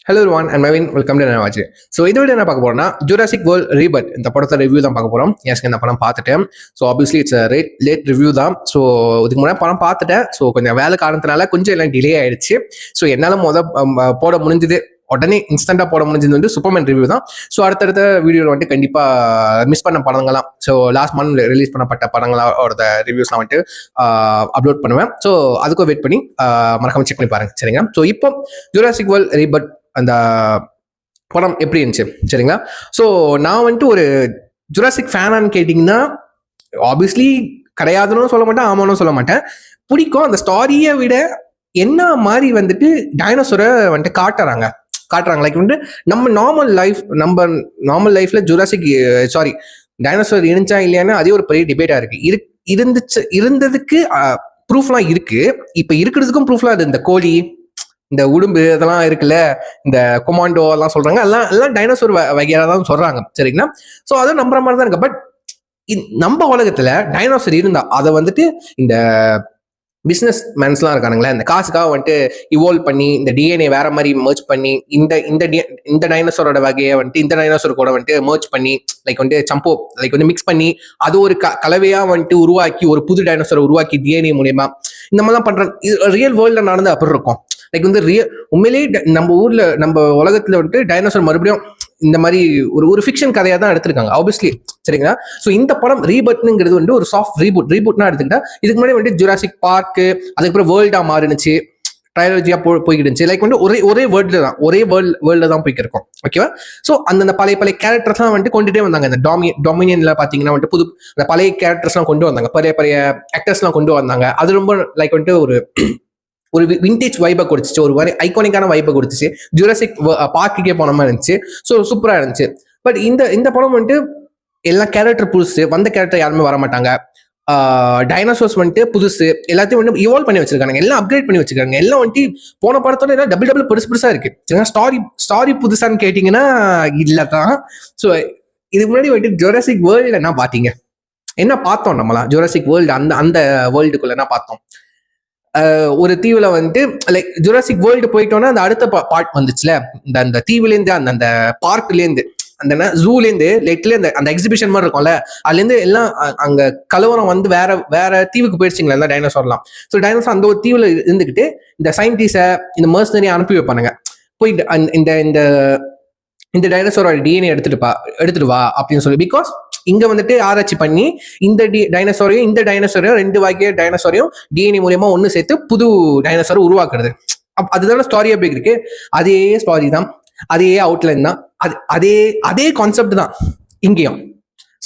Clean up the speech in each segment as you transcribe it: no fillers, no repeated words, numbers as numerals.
Hello one and மைவின் welcome to Nawaz. So இது விட என்ன பார்க்க போறோம்னா ஜுராசிக் வேர்ல்ட் ரீபர்த் இந்த படத்தை ரிவ்யூ தான் பார்க்க போகிறோம். எஸ் இந்த படம் பார்த்துட்டேன். So obviously it's late review தான். ஸோ இதுக்கு முன்னாடி படம் பார்த்துட்டேன். ஸோ கொஞ்சம் வேலை காரணத்தினால கொஞ்சம் எல்லாம் டிலே ஆயிடுச்சு. ஸோ என்னால் போட முடிஞ்சது உடனே இன்ஸ்டன்டா போட முடிஞ்சது வந்து சூப்பர்மேன் ரிவ்யூ தான். ஸோ அடுத்தடுத்த வீடியோவில் வந்துட்டு கண்டிப்பாக மிஸ் பண்ண படங்கள்லாம், ஸோ லாஸ்ட் மந்த் ரிலீஸ் பண்ணப்பட்ட படங்களோட ரிவ்யூஸ்லாம் வந்துட்டு அப்லோட் பண்ணுவேன். ஸோ அதுக்கும் வெயிட் பண்ணி மறக்காம செக் பண்ணி பாருங்க, சரிங்களா? ஸோ இப்போ ஜுராசிக் வேர்ல்ட் ரீபர்த் அந்த படம் எப்படி இருந்துச்சு, சரிங்களா? ஸோ நான் வந்துட்டு ஒரு ஜுராசிக் ஃபேனான்னு கேட்டிங்கன்னா ஆப்வியஸ்லி கிடையாதுன்னு சொல்ல மாட்டேன், ஆமான்னு சொல்ல மாட்டேன். பிடிக்கும். அந்த ஸ்டாரியை விட என்ன மாதிரி வந்துட்டு டைனோசரை வந்துட்டு காட்டுறாங்க லைக் வந்துட்டு நம்ம நார்மல் லைஃப்ல ஜுராசிக் டைனோசர் இருந்துச்சா இல்லையான்னு அதே ஒரு பெரிய டிபேட்டா இருக்கு. இருந்ததுக்கு ப்ரூஃப்லாம் இருக்கு. இப்ப இருக்கிறதுக்கும் ப்ரூஃப்லாம் அது இந்த கோழி, இந்த உடும்பு இதெல்லாம் இருக்குல்ல, இந்த கொமாண்டோ எல்லாம் சொல்றாங்க, எல்லாம் டைனோசர் வகையா தான் சொல்றாங்க, சரிங்களா? ஸோ அதுவும் நம்புற மாதிரி தான் இருக்கு. பட் நம்ம உலகத்துல டைனோசர் இருந்தா அதை வந்துட்டு இந்த பிஸ்னஸ் மேன்ஸ்லாம் இருக்கானுங்களே, இந்த காசுக்காக வந்துட்டு இவால்வ் பண்ணி இந்த டிஎன்ஏ வேற மாதிரி மர்ச் பண்ணி இந்த டைனோசரோட வகையை வந்துட்டு இந்த டைனோசர் கூட வந்துட்டு மர்ச் பண்ணி லைக் வந்துட்டு சம்போ லைக் வந்து மிக்ஸ் பண்ணி அது ஒரு கலவையா வந்துட்டு உருவாக்கி ஒரு புது டைனோசரை உருவாக்கி டிஎன்ஏ மூலியமா இந்த மாதிரிலாம் பண்றாங்க. ரியல் வேர்ல்ட்ல நடந்து அப்படி இருக்கும். லைக் வந்து உண்மையிலேயே நம்ம உலகத்துல வந்துட்டு டைனோசர் மறுபடியும் இந்த மாதிரி ஒரு ஃபிக்ஷன் கதையா தான் எடுத்திருக்காங்க ஆப்வியஸ்லி, சரிங்களா? ஸோ இந்த படம் ரீபர்ட்ங்கிறது வந்து ஒரு சாஃப்ட் ரீபூட்னா எடுத்துக்கிட்டா இதுக்கு முன்னாடி வந்துட்டு ஜுராசிக் பார்க், அதுக்கப்புறம் வேர்ல்டா மாறினுச்சு, ட்ரையாலஜியா போய்கிட்டு இருந்துச்சு. லைக் வந்து ஒரே வேர்ல்ட்ல தான் போய்க்கு இருக்கும், ஓகேவா? ஸோ அந்த பழைய கேரக்டர்ஸ்லாம் வந்துட்டு கொண்டுட்டே வந்தாங்க. இந்த டொமினியன்ல பாத்தீங்கன்னா வந்துட்டு அந்த பழைய கேரக்டர்ஸ்லாம் கொண்டு வந்தாங்க, பெரிய ஆக்டர்ஸ்லாம் கொண்டு வந்தாங்க. அது ரொம்ப லைக் வந்துட்டு ஒரு விண்டேஜ் வைப்பை கொடுத்துச்சு, ஒரு மாதிரி ஐகானிக்கான வைப்பை கொடுத்துச்சு. ஜுராசிக் பார்க்குக்கே போன மாதிரி இருந்துச்சு. ஸோ சூப்பரா இருந்துச்சு. பட் இந்த படம் வந்துட்டு எல்லா கேரக்டர் புதுசு, வந்த கேரக்டர் யாருமே வர மாட்டாங்க. டைனோசர்ஸ் வந்துட்டு புதுசு, எல்லாத்தையும் வந்து இவால்வ் பண்ணி வச்சிருக்காங்க, எல்லாம் அப்கிரேட் பண்ணி வச்சிருக்காங்க. எல்லாம் வந்துட்டு போன படத்தோட எல்லாம் டபுள் பெருசா இருக்கு. ஸ்டாரி புதுசான்னு கேட்டீங்கன்னா இல்லதான். ஸோ இதுக்கு முன்னாடி வந்துட்டு ஜுராசிக் வேர்ல்டு என்ன பாத்தீங்க, என்ன பார்த்தோம் நம்மளாம்? ஜுராசிக் வேர்ல்டு அந்த வேர்ல்டுக்குள்ள என்ன பார்த்தோம்? ஒரு தீவுல வந்துட்டு லைக் ஜுராசிக் வேர்ல்டு போயிட்டோம்னா அந்த அடுத்த பார்ட் வந்துச்சுல, அந்த தீவுலேருந்து அந்த பார்க்லேருந்து அந்த ஜூலேருந்து லைட்ல அந்த எக்ஸிபிஷன் மாதிரி இருக்கும்ல, அதுல இருந்து எல்லாம் அங்க கலவரம் வந்து வேற தீவுக்கு போயிடுச்சிங்களா இந்த டைனோசர்லாம். ஸோ டைனோசர் அந்த ஒரு தீவுல இருந்துகிட்டு இந்த சயின்டிஸ்ட இந்த மர்சனரி அனுப்பி வைப்பானுங்க, போயிட்டு இந்த டைனோசரோட டிஎன்ஏ எடுத்துட்டு வா அப்படின்னு சொல்லி. பிகாஸ் இங்க வந்துட்டு ஆராய்ச்சி பண்ணி இந்த டைனோசரையும் ரெண்டு வகை டைனோசரையும் டிஎன்ஏ மூலியமா ஒண்ணு சேர்த்து புது டைனோசரை உருவாக்குறது. அதுதான ஸ்டாரியா போய் இருக்கு. அதே ஸ்டாரி தான், அதே அவுட்லைன் தான், அதே கான்செப்ட் தான் இங்கேயும்.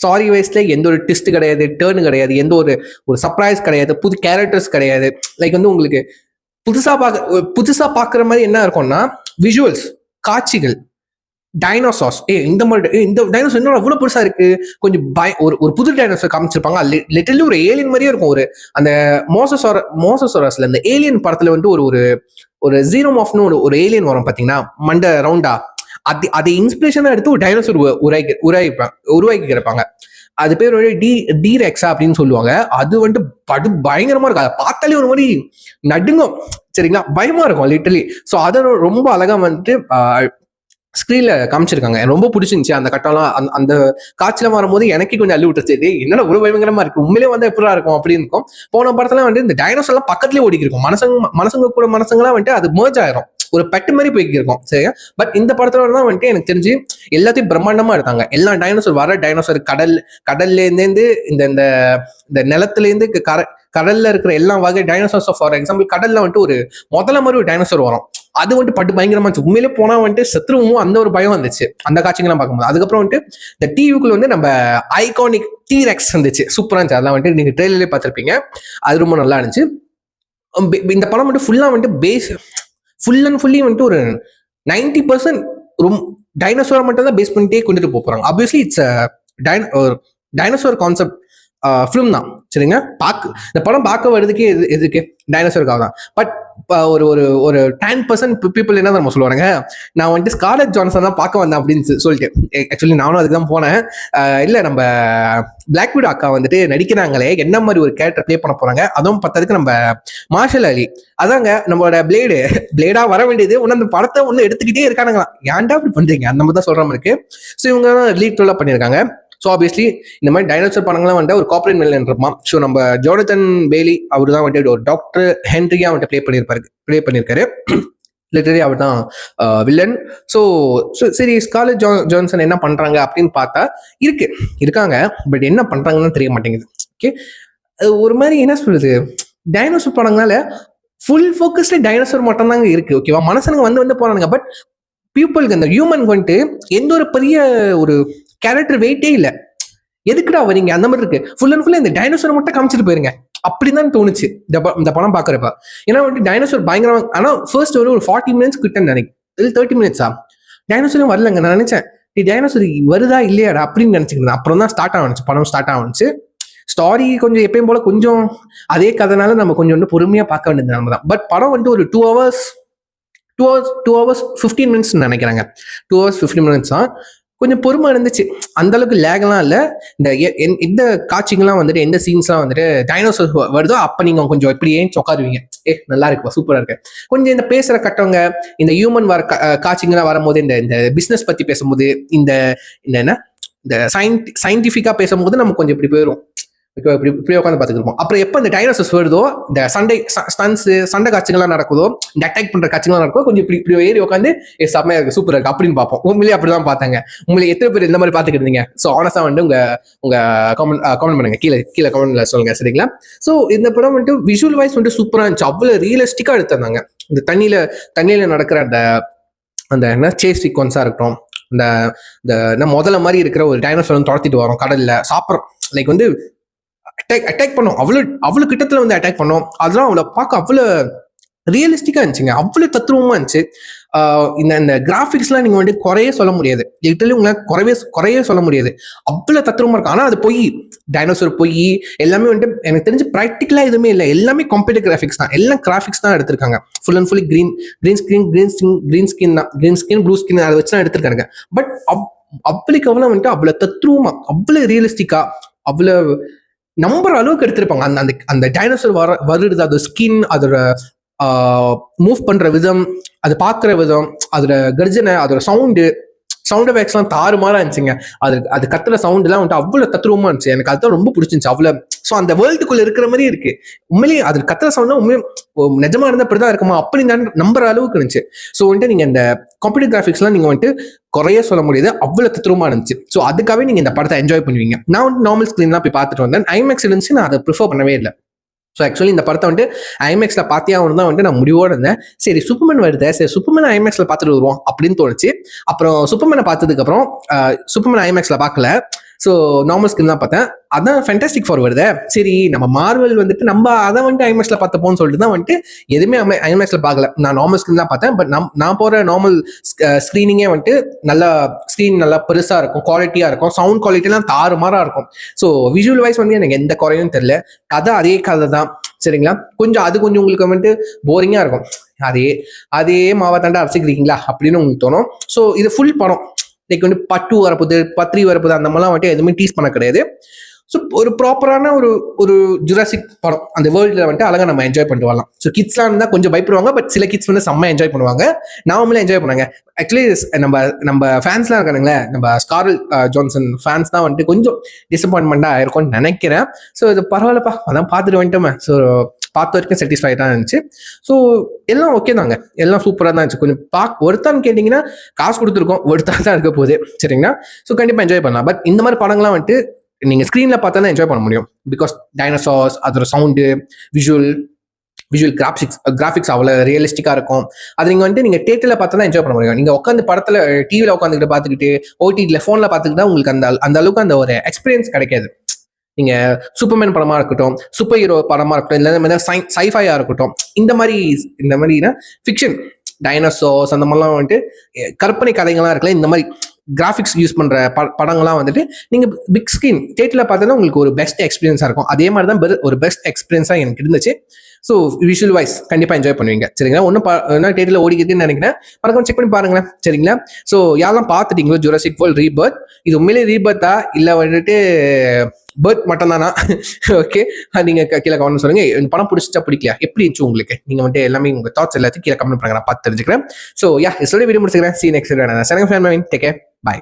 ஸ்டாரி வைஸ்ல எந்த ஒரு ட்விஸ்ட் கிடையாது, டேர்ன் கிடையாது, எந்த ஒரு சர்ப்ரைஸ் கிடையாது, புது கேரக்டர்ஸ் கிடையாது. லைக் வந்து உங்களுக்கு புதுசா பாக்குற மாதிரி என்ன இருக்கும்னா விஷுவல்ஸ், காட்சிகள், டைனோசார்ஸ். இந்த டைனோசர் இன்னும் அவ்வளவு பெருசா இருக்கு, கொஞ்சம் ஒரு புது டைனோசர் காமிச்சிருப்பாங்க. லிட்டரலி ஒரு ஏலியன் மாதிரியே இருக்கும். அந்த மோசோசோரஸ்ல இந்த ஏலியன் படத்துல வந்து ஒரு ஜீரோமாஃப்னு ஒரு ஏலியன் வரும் பாத்தீங்கன்னா, மண்டை ரவுண்டா, அதை இன்ஸ்பிரேஷனா எடுத்து ஒரு டைனோசர் உருவாக்கி இருப்பாங்க. அது பேர் வந்து டீரெக்ஸா அப்படின்னு சொல்லுவாங்க. அது வந்துட்டு பயங்கரமா இருக்கும். அதை பார்த்தாலே ஒரு மாதிரி நடுங்கும், சரிங்களா? பயமா இருக்கும் லிட்டரலி. ஸோ அதை ரொம்ப அழகா வந்துட்டு ஸ்கிரீன்ல காமிச்சிருக்காங்க. ரொம்ப பிடிச்சிருந்துச்சு அந்த கட்டம்லாம். அந்த காட்சியில வரும்போது எனக்கு கொஞ்சம் அள்ளி விட்டுச்சு, என்னடா ஒரு பயங்கரமா இருக்கு, உண்மையிலே வந்து எப்படா இருக்கும் அப்படின்னு இருக்கும். போன படத்துல வந்து இந்த டைனோசர் எல்லாம் பக்கத்துலயே ஓடிக்கி இருக்கும், மனசங்கெல்லாம் வந்துட்டு அது மர்ஜ் ஆயிரும், ஒரு பெட்டு மாதிரி போய்க்கு இருக்கும், சரியா? பட் இந்த படத்துல தான் வந்துட்டு எனக்கு தெரிஞ்சு எல்லாத்தையும் பிரம்மாண்டமா எடுத்தாங்க. எல்லா டைனோசர் கடல்ல இருந்து இந்த நிலத்துல இருந்து கடல்ல இருக்கிற எல்லா வகை டைனோசர்ஸ். ஃபார் எக்ஸாம்பிள் கடல்ல வந்துட்டு ஒரு முதல்ல மாதிரி ஒரு டைனோசர் வரும், அது வந்துட்டு பட்டு பயங்கரமா இருந்துச்சு. உண்மையிலே போனா வந்துட்டு செத்துருவோம் அந்த ஒரு பயம் வந்துச்சு அந்த காட்சிகள்லாம் பார்க்கும்போது. அதுக்கப்புறம் வந்துட்டு இந்த டிவிக்குள்ள வந்து நம்ம ஐகானிக் டீரெக்ஸ் இருந்துச்சு, சூப்பரா இருந்துச்சு. அதெல்லாம் வந்துட்டு நீங்க ட்ரெயிலர்லயே பார்த்திருப்பீங்க, அது ரொம்ப நல்லா இருந்துச்சு. இந்த படம் வந்துட்டு ஃபுல் அண்ட் ஃபுல்லி வந்துட்டு ஒரு 90% ரொம்ப டைனோசரை மட்டும் தான் பேஸ் பண்ணிட்டே கொண்டுட்டு போறாங்க. Obviously it's dinosaur concept film தான். சரிங்க, இந்த படம் பார்க்க வர்றதுக்கே எதுக்கு டைனோசருக்காக தான். பட் ஒரு ஒரு ஒரு 10% பீப்புள் என்ன நம்ம சொல்லுவாங்க, நான் வந்துட்டு ஸ்கார்லெட் ஜான்சன் தான் பார்க்க வந்தேன் அப்படின்னு சொல்லிட்டு. ஆக்சுவலி நானும் அதுக்கு தான் போனேன். இல்லை, நம்ம பிளாக் விடோ அக்கா வந்துட்டு நடிக்கிறாங்களே, என்ன மாதிரி ஒரு கேரக்டர் ப்ளே பண்ண போறாங்க, அதுவும் பார்த்ததுக்கு நம்ம மார்ஷல் அலி, அதாங்க நம்மளோட பிளேடா வர வேண்டியது ஒன்று அந்த படத்தை ஒன்று எடுத்துக்கிட்டே இருக்கானுங்களா, ஏன்டா அப்படி பண்றீங்க அந்த மாதிரி தான் சொல்ற மாதிரி இருக்கு. ஸோ இவங்க தான் லீட் ரோலாக பண்ணியிருக்காங்க. ஸோ ஆப்வியஸ்லி இந்த மாதிரி டைனோசர் படங்கள்லாம் வந்துட்டு ஒரு கார்ப்பரேட் மில்லன் இருப்பான். ஸோ நம்ம ஜோனத்தன் பேலி அவர் தான் வந்துட்டு ஒரு டாக்டர் ஹென்ரியா வந்துட்டு ப்ளே பண்ணியிருக்காரு. லிட்டரலி அவர் தான் வில்லன். ஸோ சரி, ஸ்கார்லெட் ஜான்சன் என்ன பண்றாங்க அப்படின்னு பார்த்தா இருக்காங்க, பட் என்ன பண்றாங்கன்னு தெரிய மாட்டேங்குது. ஓகே, ஒரு மாதிரி என்ன சொல்றது, டைனோசர் படங்களால ஃபுல் ஃபோக்கஸ்ல டைனோசர் மட்டும் தாங்க இருக்கு. ஓகேவா, மனுஷனுங்க வந்து போறானுங்க, பட் பீப்புளுக்கு அந்த ஹியூமனுக்கு வந்துட்டு எந்த ஒரு பெரிய ஒரு கேரக்டர் வெயிட்டே இல்லை. எதுக்குடா வரீங்க அந்த மாதிரி இருக்கு. ஃபுல் அண்ட் ஃபுல்லா இந்த டைனோசரை மட்டும் காமிச்சிட்டு போயிருங்க அப்படிதான் தோணுச்சு இந்த படம் பாக்குறப்ப. ஏன்னா வந்துட்டு டைனோசர் பயங்கரமா, ஆனா ஃபர்ஸ்ட் ஒரு 40 minutes கிட்ட நினைக்கிறேன், 30 minutes டைனோசரும் வரலங்க. நான் நினைச்சேன் டைனோசர் வருதா இல்லையாடா அப்படின்னு நினைச்சுக்கிறேன். அப்புறம் தான் படம் ஸ்டார்ட் ஆனிச்சு. ஸ்டாரி கொஞ்சம் எப்பயும் போல கொஞ்சம் அதே கதைனால நம்ம கொஞ்சம் பொறுமையா பார்க்க வேண்டியது நம்ம தான். பட் படம் வந்துட்டு ஒரு 2 hours 15 minutes நினைக்கிறாங்க. 2 hours 15 minutes தான். கொஞ்சம் பொறுமை இருந்துச்சு, அந்த அளவுக்கு லேக்லாம் இல்லை. இந்த காட்சிகள்லாம் வந்துட்டு, எந்த சீன்ஸ்லாம் வந்துட்டு டைனோசர் வருதோ அப்போ நீங்கள் கொஞ்சம் எப்படி ஏன் உட்காருவீங்க, நல்லா இருக்குப்பா சூப்பராக இருக்கு. கொஞ்சம் இந்த பேசுகிற கட்டவங்க, இந்த ஹியூமன் வர காட்சிகள்லாம் வரும்போது, இந்த பிஸ்னஸ் பற்றி பேசும்போது, இந்த என்ன இந்த சயின்டிஃபிக்காக பேசும்போது நம்ம கொஞ்சம் இப்படி போயிடும், இப்படி உட்காந்து பார்த்துருப்போம். அப்புறம் எப்போ இந்த டைனோசர்ஸ் வருதோ, இந்த சண்டை காட்சிகள்லாம் நடக்குதோ, இந்த அட்டாக் பண்ற காட்சிகள்லாம் நடக்கும், கொஞ்சம் இப்படி ஏறி உட்காந்து செம்மையா இருக்கு, சூப்பரா இருக்கு அப்படின்னு பார்ப்போம். உண்மையிலேயே அப்படிதான் பார்த்தாங்க. உங்களுக்கு எத்தனை பேர் இந்த மாதிரி பார்த்துக்கிட்டு இருந்தீங்க? ஸோ ஆனஸ்டா வந்து உங்க கமெண்ட் பண்ணுங்க, கீழே கமெண்ட்ல சொல்லுங்க, சரிங்களா? ஸோ இந்த படம் வந்துட்டு விஷுவல் வைஸ் வந்துட்டு சூப்பரா இருந்துச்சு, அவ்வளவு ரியலிஸ்டிக்கா எடுத்திருந்தாங்க. இந்த தண்ணியில நடக்கிற அந்த என்ன சேஸ் சீக்வன்ஸா இருக்கட்டும், இந்த முதல்ல மாதிரி இருக்கிற ஒரு டைனோசர் வந்து துரத்திட்டு வரோம் கடல்ல சாப்பிட்றோம், லைக் வந்து அட்டாக் பண்ணோம், அவ்வளவு கிட்டத்துல வந்து அட்டாக் பண்ணோம். அதெல்லாம் அவளை பார்க்க அவ்வளவு ரியலிஸ்டிக்கா இருந்துச்சுங்க, அவ்வளவு தத்ரூபமா இருந்துச்சு. இந்த கிராபிக்ஸ்லாம் நீங்க வந்து குறைய சொல்ல முடியாது, லிட்டரலி உங்களால குறைய சொல்ல முடியாது, அவ்வளவு தத்ரூபமா இருக்கும். ஆனா அது டைனோசர் எல்லாமே வந்துட்டு எனக்கு தெரிஞ்சு ப்ராக்டிக்கலா எதுவுமே இல்லை, எல்லாமே கம்ப்யூட்டர் கிராஃபிக்ஸ் தான், எல்லாம் கிராஃபிக்ஸ் தான் எடுத்திருக்காங்க. Full and fully green skin blue skin அதை வச்சு தான் எடுத்திருக்காங்க. பட் அவ்வளவுக்கு அவ்வளவு வந்துட்டு அவ்வளவு தத்ரூபமா, அவ்வளவு ரியலிஸ்டிக்கா, அவ்வளவு நம்புற அளவுக்கு எடுத்திருப்பாங்க. அந்த டைனோசர் வருது, அதோட ஸ்கின், அதோட மூவ் பண்ற விதம், அது பாக்குற விதம், அதோட கர்ஜனை, அதோட சவுண்ட் எஃபெக்ட்ஸ்லாம் தாறுமாறா இருந்துச்சுங்க. அது கத்துற சவுண்ட் எல்லாம் வந்துட்டு அவ்வளவு தத்ரூபமா இருந்துச்சு, எனக்கு அதுதான் ரொம்ப பிடிச்சிருந்துச்சு. அவ்வளவு ஸோ அந்த வேர்ல்டுக்குள்ள இருக்கிற மாதிரி இருக்கு. உண்மையிலேயே அது கத்துற சவுண்ட் உண்மையும் நிஜமா இருந்தா இப்படிதான் இருக்குமா அப்படி நம்புற அளவுக்கு இருந்துச்சு. ஸோ வந்துட்டு நீங்க இந்த கம்ப்யூட்டர் கிராஃபிக்ஸ்லாம் நீங்க வந்துட்டு குறைய சொல்ல முடியாது, அவ்வளவு தத்ரூபமா இருந்துச்சு. ஸோ அதுக்காகவே நீங்க இந்த படத்தை என்ஜாய் பண்ணுவீங்க. நான் வந்து நார்மல் ஸ்கிரீன்லாம் போய் பார்த்துட்டு வந்தேன், ஐமேக்ஸ் இருந்துச்சு, நான் அதை ப்ரிஃபர் பண்ணவே இல்லை. ஸோ ஆக்சுவலி இந்த படத்தை வந்துட்டு ஐமேக்ஸ்ல பார்த்தியா தான் வந்துட்டு நான் முடிவோடு இருந்தேன். சரி சூப்பர்மேன் வருது, சரி சூப்பர்மேன் ஐமேக்ஸ்ல பார்த்துட்டு வருவோம் அப்படின்னு தோணுச்சு. அப்புறம் சூப்பர்மேனை பார்த்ததுக்கு அப்புறம் சூப்பர்மேன் ஐமேக்ஸ்ல பார்க்கல, ஸோ நார்மல் ஸ்கிரீன் தான் பார்த்தேன். அதான் ஃபேண்டாஸ்டிக் ஃபோர் வருது, சரி நம்ம மார்வல் வந்துட்டு நம்ம அதை வந்துட்டு ஐமேக்ஸ்ல பார்த்தப்போன்னு சொல்லிட்டு தான் வந்துட்டு எதுவுமே ஐமேக்ஸ்ல பார்க்கல, நான் நார்மல் ஸ்கிரீன் தான் பார்த்தேன். பட் நான் போற நார்மல் ஸ்கிரீனிங்கே வந்துட்டு நல்லா பெருசா இருக்கும், குவாலிட்டியா இருக்கும், சவுண்ட் குவாலிட்டிலாம் தாறுமாறா இருக்கும். ஸோ விஷுவல் வைஸ் வந்து எனக்கு எந்த குறையும் தெரியல, கதை அதே கதை தான், சரிங்களா? கொஞ்சம் உங்களுக்கு வந்துட்டு போரிங்கா இருக்கும், அதே மாவா தாண்டா அரைச்சிக்கிறீங்களா அப்படின்னு உங்களுக்கு தோணும். ஸோ இது ஃபுல் படம் லைக் வந்து part 2 வரப்போகுது, part 3 வரப்போகுது, அந்த மாதிரிலாம் வந்துட்டு எதுவுமே டீஸ் பண்ண கிடையாது. ஸோ ஒரு ப்ராப்பரான ஒரு ஜுராசிக் படம், அந்த வேர்ல்டில் வந்துட்டு அழகாக நம்ம என்ஜாய் பண்ணிட்டு வரலாம். ஸோ கிட்ஸ்லாம் இருந்தால் கொஞ்சம் பயப்படுவாங்க, பட் சில கிட்ஸ் வந்து செம்ம என்ஜாய் பண்ணுவாங்க, நார்மலாக என்ஜாய் பண்ணுவாங்க. ஆக்சுவலி நம்ம ஃபேன்ஸ்லாம் இருக்கானுங்களே, நம்ம ஸ்கார்லெட் ஜான்சன் ஃபேன்ஸ் தான் வந்துட்டு கொஞ்சம் டிசப்பாயின்மெண்ட்டாக ஆயிருக்கும்னு நினைக்கிறேன். ஸோ இது பரவாயில்லப்பா, அதான் பார்த்துட்டு வந்துட்டோமே, ஸோ பார்த்த வரைக்கும் சாட்டிஸ்ஃபைடாக இருந்துச்சு. ஸோ எல்லாம் ஓகே தாங்க, எல்லாம் சூப்பராக தான் இருந்துச்சு. கொஞ்சம் ஒருத்தான்னு கேட்டிங்கன்னா காசு கொடுத்துருக்கோம், ஒருத்தா தான் இருக்க போகுது, சரிங்களா? ஸோ கண்டிப்பாக என்ஜாய் பண்ணலாம். பட் இந்த மாதிரி படங்கள்லாம் வந்துட்டு நீங்கள் ஸ்க்ரீனில் பார்த்தா தான் என்ஜாய் பண்ண முடியும், பிகாஸ் டைனோசார்ஸ், அதோட சவுண்டு, விஷுவல் கிராஃபிக்ஸ் அவ்வளோ ரியலிஸ்டிக்காக இருக்கும். அது நீங்கள் வந்துட்டு நீங்கள் தியேட்டரில் பார்த்தா தான் என்ஜாய் பண்ண முடியும். நீங்கள் உட்காந்து படத்தில் டிவியில் உட்காந்துக்கிட்டு பார்த்துக்கிட்டு ஓடிடியில் ஃபோனில் பார்த்துக்கிட்டா உங்களுக்கு அந்த அளவுக்கு அந்த ஒரு எக்ஸ்பீரியன்ஸ் கிடைக்காது. நீங்க சூப்பர்மேன் படமா இருக்கட்டும், சூப்பர் ஹீரோ படமா இருக்கட்டும், இல்லை சைஃபையா இருக்கட்டும், இந்த மாதிரினா ஃபிக்ஷன் டைனோசார்ஸ் அந்த மாதிரிலாம் வந்துட்டு கற்பனை கதைகள்லாம் இருக்குல்ல, இந்த மாதிரி கிராஃபிக்ஸ் யூஸ் பண்ற படங்கள்லாம் வந்துட்டு நீங்க பிக் ஸ்கிரீன் தியேட்டர்ல பார்த்தா உங்களுக்கு ஒரு பெஸ்ட் எக்ஸ்பீரியன்ஸா இருக்கும். அதே மாதிரி தான் ஒரு பெஸ்ட் எக்ஸ்பீரியன்ஸா எனக்கு இருந்துச்சு. ஸோ விஷுவல் வைஸ் கண்டிப்பா என்ஜாய் பண்ணுவீங்க. சரிங்களா? ஒன்றும் தியேட்டர்ல ஓடிக்குதுன்னு நினைக்கிறேன். மறக்காம செக் பண்ணி பாருங்களேன். சரிங்களா? ஸோ யாரெல்லாம் பார்த்துட்டீங்களோ ஜுராசிக் வேர்ல்ட் ரீபர்த், இது உண்மையிலே ரீபர்த்தா இல்லை வந்துட்டு பர்த் மட்டும் தானா? ஓகே, நீங்க கீழே கமெண்ட் சொல்லுங்க. இந்த படம் பிடிச்சா பிடிக்கலையா, எப்படி இருந்துச்சு உங்களுக்கு? நீங்க வந்துட்டு எல்லாமே உங்க தாட்ஸ் எல்லாத்தையும் கீழே கமெண்ட் பண்ணுங்க, நான் பார்த்து தெரிஞ்சுக்கிறேன். ஸோ யா, இதோட வீடியோ முடிச்சுக்கிறேன். See you next video. Signing off, man. Take care. Bye.